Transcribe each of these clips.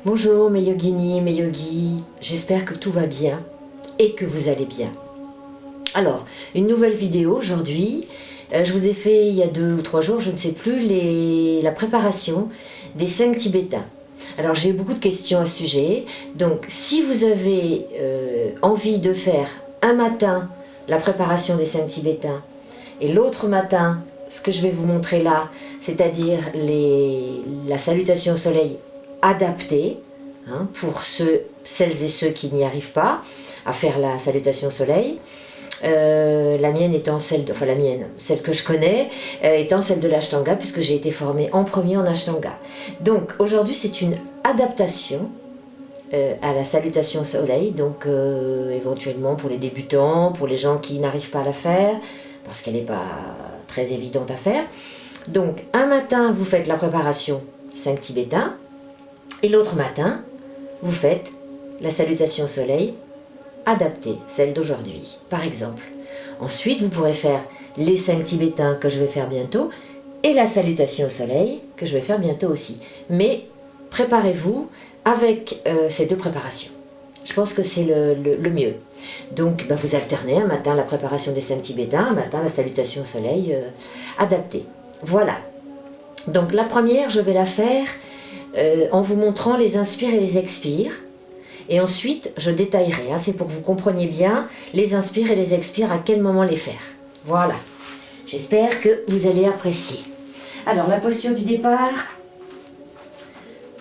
Bonjour mes yoginis, mes yogis, j'espère que tout va bien et que vous allez bien. Alors, une nouvelle vidéo aujourd'hui. Je vous ai fait il y a 2 ou 3 jours, je ne sais plus, la préparation des 5 tibétains. Alors j'ai eu beaucoup de questions à ce sujet, donc si vous avez envie de faire un matin la préparation des 5 tibétains et l'autre matin ce que je vais vous montrer là, c'est-à-dire la salutation au soleil adaptée, hein, pour celles et ceux qui n'y arrivent pas à faire la salutation au soleil. La mienne étant celle que je connais, étant celle de l'Ashtanga, puisque j'ai été formée en premier en Ashtanga. Donc aujourd'hui c'est une adaptation à la salutation au soleil, donc éventuellement pour les débutants, pour les gens qui n'arrivent pas à la faire, parce qu'elle n'est pas très évidente à faire. Donc un matin vous faites la préparation 5 tibétains, et l'autre matin vous faites la salutation au soleil adaptée, celle d'aujourd'hui, par exemple. Ensuite, vous pourrez faire les 5 tibétains que je vais faire bientôt et la salutation au soleil que je vais faire bientôt aussi. Mais préparez-vous avec ces 2 préparations. Je pense que c'est le mieux. Donc, vous alternez un matin la préparation des 5 tibétains, un matin la salutation au soleil adaptée. Voilà. Donc, la première, je vais la faire en vous montrant les inspires et les expires. Et ensuite, je détaillerai, hein, c'est pour que vous compreniez bien les inspires et les expires, à quel moment les faire. Voilà, j'espère que vous allez apprécier. Alors, la posture du départ,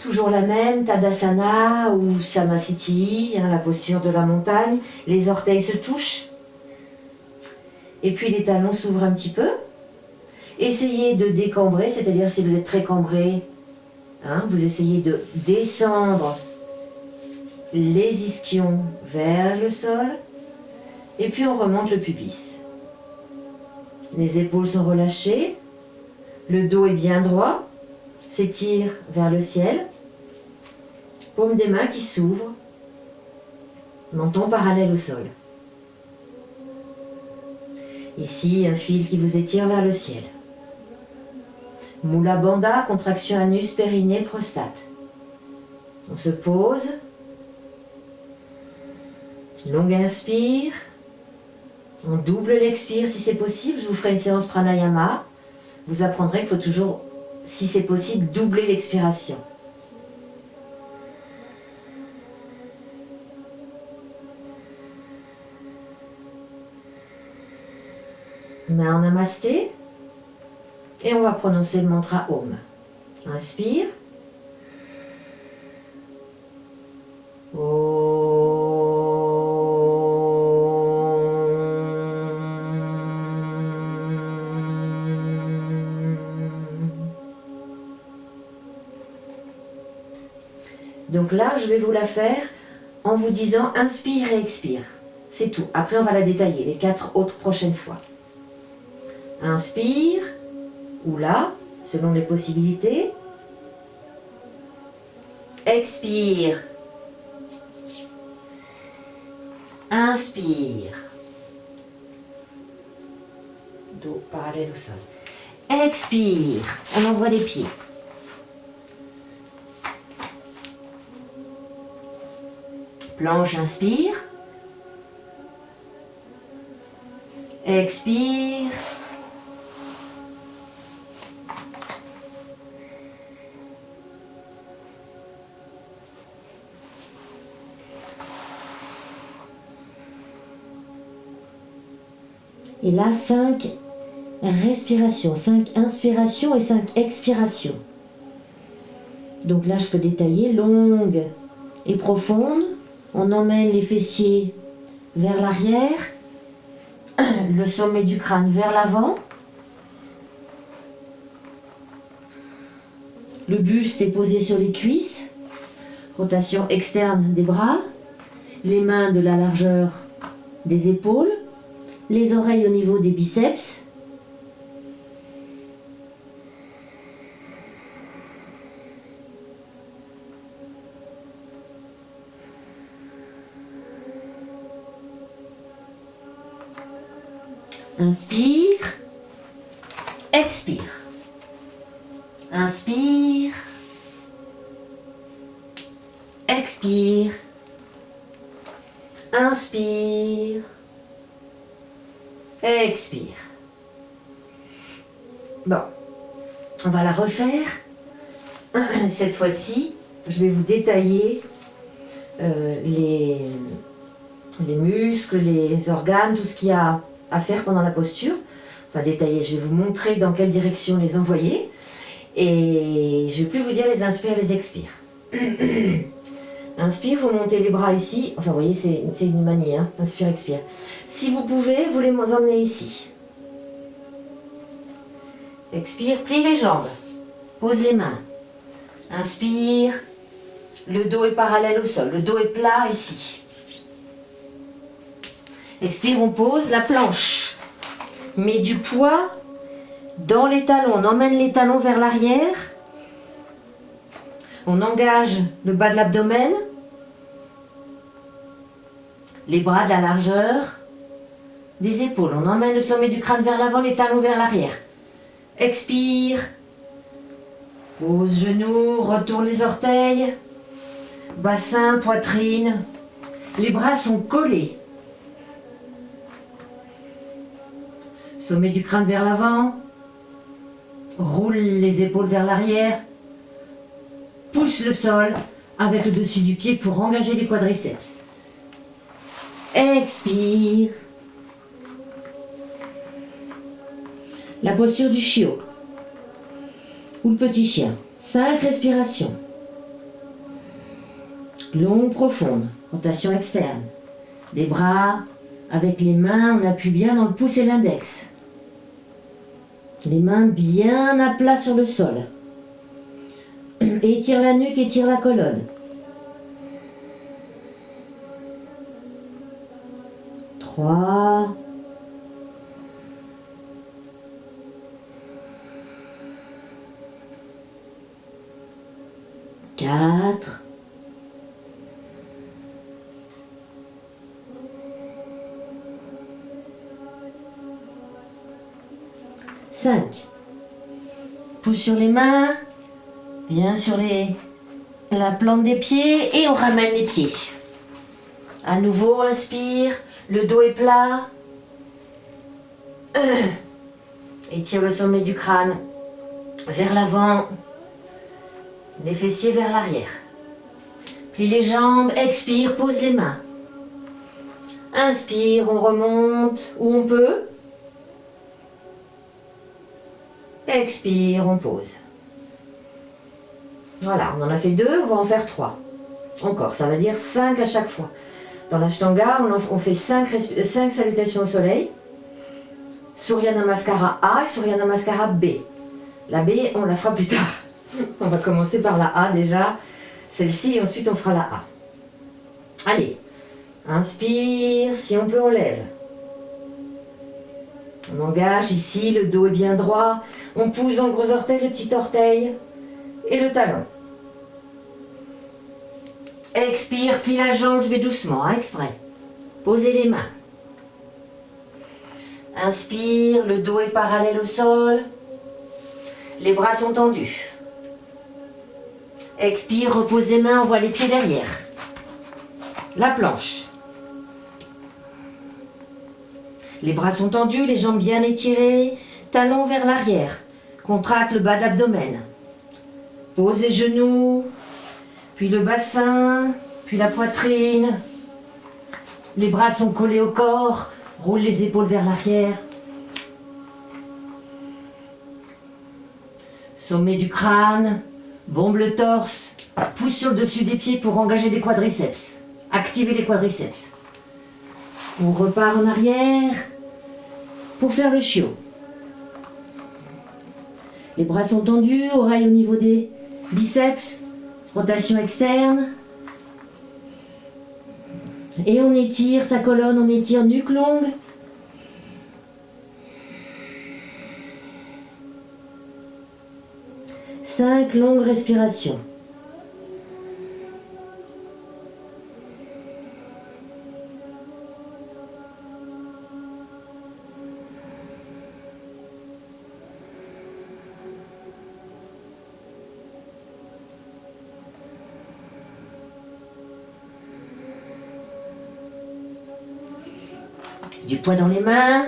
toujours la même, Tadasana ou Samasthiti, hein, la posture de la montagne. Les orteils se touchent. Et puis les talons s'ouvrent un petit peu. Essayez de décambrer, c'est-à-dire si vous êtes très cambré, hein, vous essayez de descendre les ischions vers le sol, et puis on remonte le pubis. Les épaules sont relâchées, le dos est bien droit, s'étire vers le ciel, paume des mains qui s'ouvrent, menton parallèle au sol. Ici, un fil qui vous étire vers le ciel. Mula Bandha, contraction anus, périnée, prostate. On se pose. Longue inspire, on double l'expire si c'est possible. Je vous ferai une séance pranayama. Vous apprendrez qu'il faut toujours, si c'est possible, doubler l'expiration. Main en namasté. Et on va prononcer le mantra Om. Inspire. Om. Donc là, je vais vous la faire en vous disant inspire et expire. C'est tout. Après, on va la détailler les 4 autres prochaines fois. Inspire, ou là, selon les possibilités. Expire. Inspire. Dos parallèle au sol. Expire. On envoie les pieds. Planche, inspire. Expire. Et là, 5 respirations, 5 inspirations et 5 expirations. Donc là, je peux détailler longue et profonde. On emmène les fessiers vers l'arrière, le sommet du crâne vers l'avant. Le buste est posé sur les cuisses. Rotation externe des bras. Les mains de la largeur des épaules. Les oreilles au niveau des biceps. Inspire, expire. Inspire, Expire. Inspire. Expire. Bon, on va la refaire. Cette fois-ci, je vais vous détailler les muscles, les organes, tout ce qu'il y a à faire pendant la posture. Enfin, détailler, je vais vous montrer dans quelle direction les envoyer. Et je ne vais plus vous dire les inspire, les expire. Inspire, vous montez les bras ici. Enfin, vous voyez, c'est une manie, hein. Inspire, expire. Si vous pouvez, vous les emmenez ici. Expire, plie les jambes. Pose les mains. Inspire. Le dos est parallèle au sol. Le dos est plat ici. Expire, on pose la planche. Met du poids dans les talons. On emmène les talons vers l'arrière. On engage le bas de l'abdomen. Les bras de la largeur des épaules. On emmène le sommet du crâne vers l'avant, les talons vers l'arrière. Expire. Pose genoux, retourne les orteils. Bassin, poitrine. Les bras sont collés. Sommet du crâne vers l'avant. Roule les épaules vers l'arrière. Pousse le sol avec le dessus du pied pour engager les quadriceps. Expire. La posture du chiot ou le petit chien. 5 respirations. Longue, profonde. Rotation externe. Les bras avec les mains, on appuie bien dans le pouce et l'index. Les mains bien à plat sur le sol. Et étire la nuque, étire la colonne. 3. 4. 5. Pousse sur les mains, bien sur la plante des pieds et on ramène les pieds. À nouveau, inspire, le dos est plat. Étire le sommet du crâne vers l'avant, les fessiers vers l'arrière. Plie les jambes, expire, pose les mains. Inspire, on remonte où on peut. Expire, on pose. Voilà, on en a fait 2, on va en faire 3. Encore, ça veut dire 5 à chaque fois. Dans l'Ashtanga, on fait 5 salutations au soleil. Surya Namaskara A et Surya Namaskara B. La B, on la fera plus tard. On va commencer par la A déjà, celle-ci, et ensuite on fera la A. Allez, inspire, si on peut, on lève. On engage ici, le dos est bien droit. On pousse dans le gros orteil, le petit orteil et le talon. Expire, plie la jambe, je vais doucement, hein, exprès. Posez les mains. Inspire, le dos est parallèle au sol. Les bras sont tendus. Expire, repose les mains, envoie les pieds derrière. La planche. Les bras sont tendus, les jambes bien étirées, talons vers l'arrière. Contracte le bas de l'abdomen. Pose les genoux, puis le bassin, puis la poitrine. Les bras sont collés au corps, roule les épaules vers l'arrière. Sommet du crâne, bombe le torse, pousse sur le dessus des pieds pour engager les quadriceps. Activez les quadriceps. On repart en arrière pour faire le chiot. Les bras sont tendus, oreilles au niveau des biceps, rotation externe. Et on étire sa colonne, on étire nuque longue. Cinq longues respirations. Du poids dans les mains.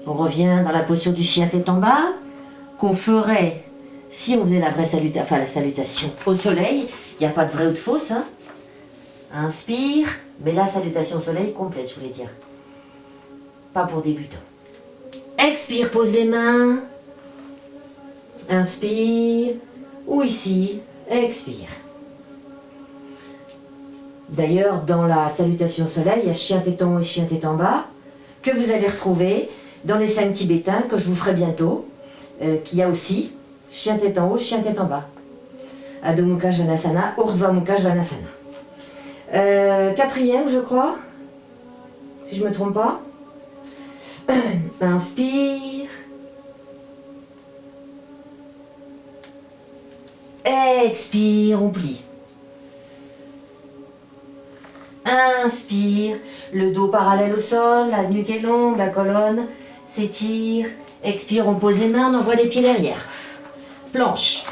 On revient dans la posture du chien tête en bas, qu'on ferait si on faisait la vraie salutation, enfin la salutation au soleil. Il n'y a pas de vrai ou de fausse. Hein. Inspire, mais la salutation au soleil complète, je voulais dire. Pas pour débutants. Expire, pose les mains. Inspire. Ou ici, expire. D'ailleurs, dans la salutation au soleil, il y a chien tête en haut et chien tête en bas, que vous allez retrouver dans les 5 tibétains, que je vous ferai bientôt, qu'il y a aussi chien tête en haut, chien tête en bas. Adho Mukha Svanasana, Urdhva Mukha Svanasana. 4e, je crois, si je ne me trompe pas. Inspire. Expire, on plie. Inspire, le dos parallèle au sol, la nuque est longue, la colonne s'étire. Expire, on pose les mains, on envoie les pieds derrière. Planche.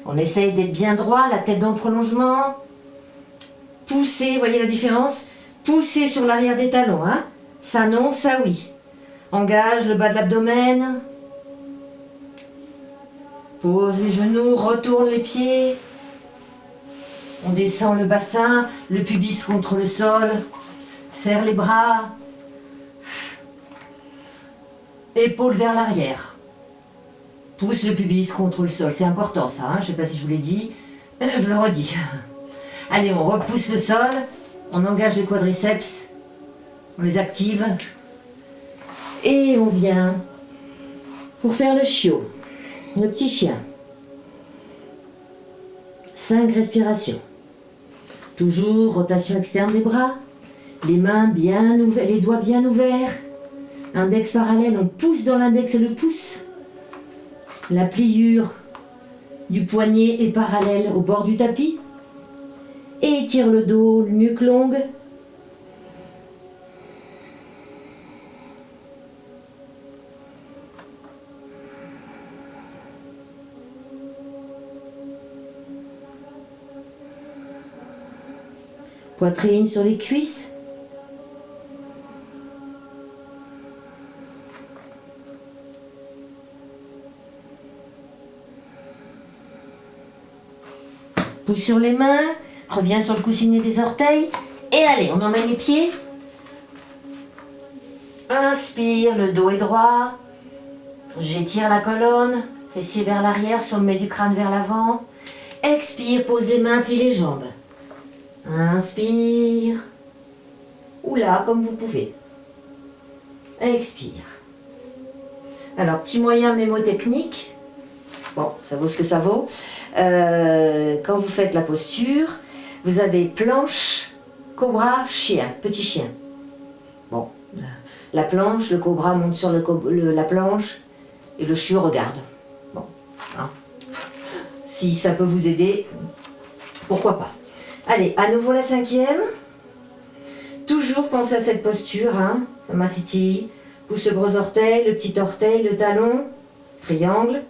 On essaye d'être bien droit, la tête dans le prolongement. Poussez, voyez la différence? Poussez sur l'arrière des talons, hein? Ça non, ça oui. Engage le bas de l'abdomen. Pose les genoux, retourne les pieds. On descend le bassin, le pubis contre le sol. Serre les bras. Épaules vers l'arrière. Pousse le pubis contre le sol. C'est important ça, hein? Je ne sais pas si je vous l'ai dit. Je le redis. Allez, on repousse le sol. On engage les quadriceps. On les active. Et on vient pour faire le chiot. Le petit chien. 5 respirations. Toujours rotation externe des bras. Les mains bien ouvertes, les doigts bien ouverts. Index parallèle, on pousse dans l'index et le pouce. La pliure du poignet est parallèle au bord du tapis. Et étire le dos, nuque longue. Poitrine sur les cuisses. Pousse sur les mains, reviens sur le coussinet des orteils. Et allez, on emmène les pieds. Inspire, le dos est droit. J'étire la colonne, fessier vers l'arrière, sommet du crâne vers l'avant. Expire, pose les mains, plie les jambes. Inspire. Ou là, comme vous pouvez. Expire. Alors, petit moyen mémotechnique. Bon, ça vaut ce que ça vaut. Quand vous faites la posture, vous avez planche, cobra, chien, petit chien. Bon, la planche, le cobra monte sur la planche et le chiot regarde. Bon, hein. Si ça peut vous aider, pourquoi pas. Allez, à nouveau la 5e. Toujours pensez à cette posture, hein. Samasthiti. Pousse le gros orteil, le petit orteil, le talon, triangle.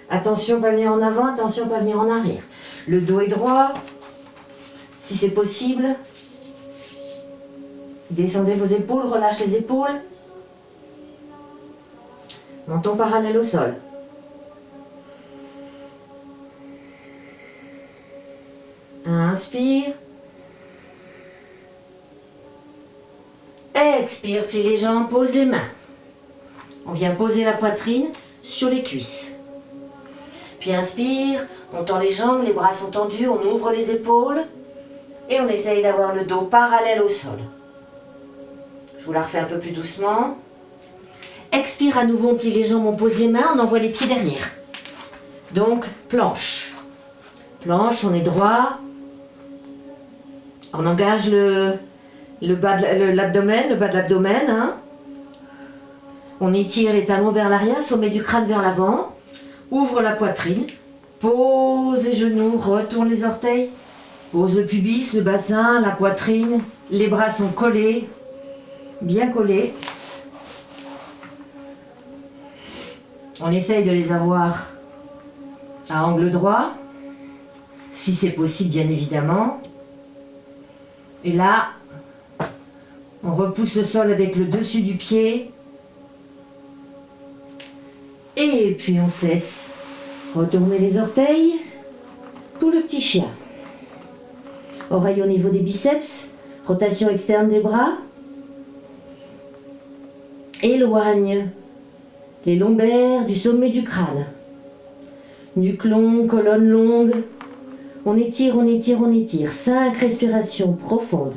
Attention, pas venir en avant, attention, pas venir en arrière. Le dos est droit, si c'est possible. Descendez vos épaules, relâche les épaules. Menton parallèle au sol. Inspire. Expire, plie les jambes, pose les mains. On vient poser la poitrine sur les cuisses. Puis inspire, on tend les jambes, les bras sont tendus, on ouvre les épaules et on essaye d'avoir le dos parallèle au sol. Je vous la refais un peu plus doucement. Expire à nouveau, on plie les jambes, on pose les mains, on envoie les pieds derrière. Donc, planche. Planche, on est droit. On engage le bas de l'abdomen, le bas de l'abdomen. Hein. On étire les talons vers l'arrière, sommet du crâne vers l'avant. Ouvre la poitrine, pose les genoux, retourne les orteils, pose le pubis, le bassin, la poitrine, les bras sont collés, bien collés. On essaye de les avoir à angle droit, si c'est possible bien évidemment. Et là, On repousse le sol avec le dessus du pied. Et puis on se laisse retourner les orteils pour le petit chien. Oreille au niveau des biceps, rotation externe des bras. Éloigne les lombaires du sommet du crâne. Nuque longue, colonne longue. On étire, on étire, on étire. 5 respirations profondes.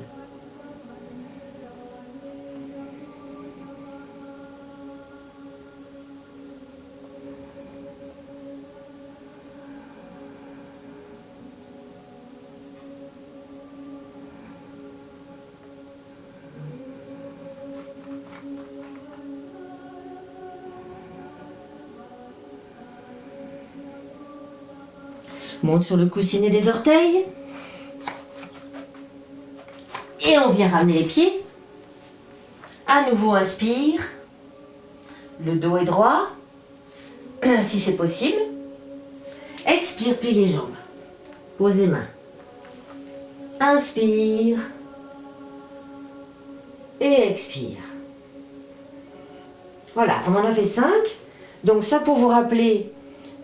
Monte sur le coussinet des orteils. Et on vient ramener les pieds. À nouveau, inspire. Le dos est droit, si c'est possible. Expire, plie les jambes. Pose les mains. Inspire. Et expire. Voilà, on en a fait 5. Donc ça, pour vous rappeler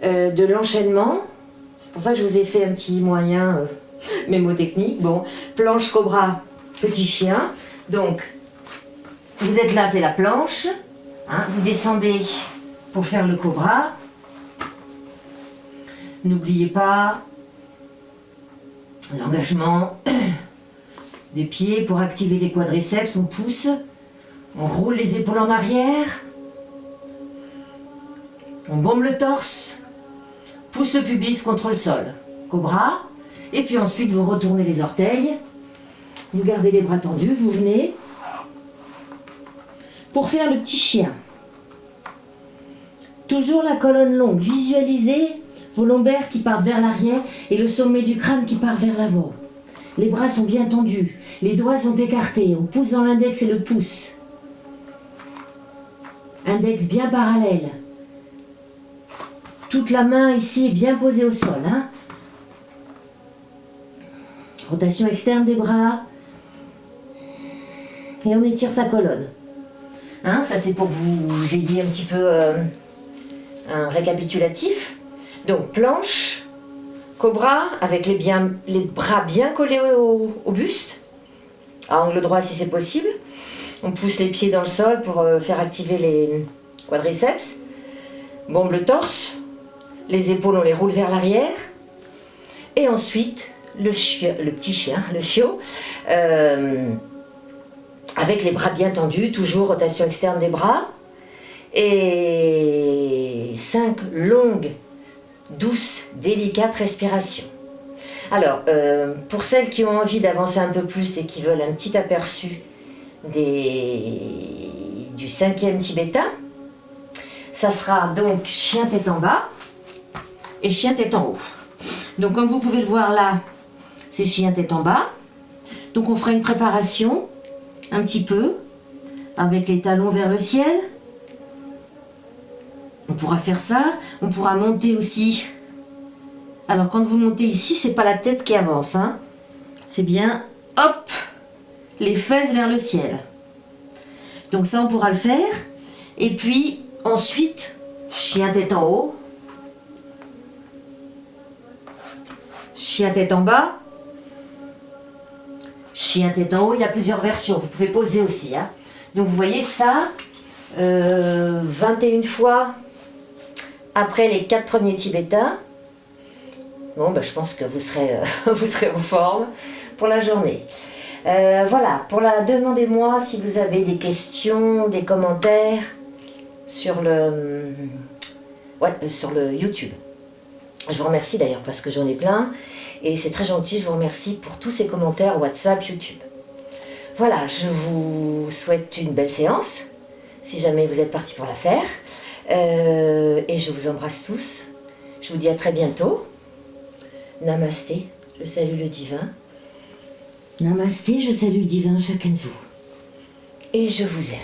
de l'enchaînement. C'est pour ça que je vous ai fait un petit moyen mémotechnique. Bon, planche, cobra, petit chien. Donc, vous êtes là, c'est la planche. Hein, vous descendez pour faire le cobra. N'oubliez pas l'engagement des pieds pour activer les quadriceps. On pousse, on roule les épaules en arrière. On bombe le torse. Pousse le pubis contre le sol. Cobra. Et puis ensuite, vous retournez les orteils. Vous gardez les bras tendus. Vous venez pour faire le petit chien. Toujours la colonne longue. Visualisez vos lombaires qui partent vers l'arrière et le sommet du crâne qui part vers l'avant. Les bras sont bien tendus. Les doigts sont écartés. On pousse dans l'index et le pouce. Index bien parallèle. Toute la main ici est bien posée au sol. Hein. Rotation externe des bras. Et on étire sa colonne. Hein, ça c'est pour que vous ayez un petit peu un récapitulatif. Donc planche, cobra avec les bras bien collés au buste. À angle droit si c'est possible. On pousse les pieds dans le sol pour faire activer les quadriceps. Bombe le torse. Les épaules, on les roule vers l'arrière. Et ensuite, le petit chien, le chiot, avec les bras bien tendus, toujours rotation externe des bras. Et 5 longues, douces, délicates respirations. Alors, pour celles qui ont envie d'avancer un peu plus et qui veulent un petit aperçu du 5e tibétain, ça sera donc chien tête en bas et chien tête en haut. Donc comme vous pouvez le voir là, c'est chien tête en bas. Donc on fera une préparation un petit peu avec les talons vers le ciel. On pourra faire ça, on pourra monter aussi. Alors quand vous montez ici, c'est pas la tête qui avance, hein. C'est bien, hop, les fesses vers le ciel. Donc ça on pourra le faire. Et puis ensuite, chien tête en haut. Chien tête en bas. Chien tête en haut, il y a plusieurs versions. Vous pouvez poser aussi. Hein. Donc vous voyez ça, 21 fois après les 4 premiers tibétains. Bon, ben, je pense que vous serez en forme pour la journée. Voilà, demandez-moi si vous avez des questions, des commentaires sur le YouTube. Je vous remercie d'ailleurs parce que j'en ai plein et c'est très gentil, je vous remercie pour tous ces commentaires WhatsApp, YouTube. Voilà, je vous souhaite une belle séance, si jamais vous êtes partis pour la faire. Et je vous embrasse tous. Je vous dis à très bientôt. Namasté, je salue le divin. Namasté, je salue le divin chacun de vous. Et je vous aime.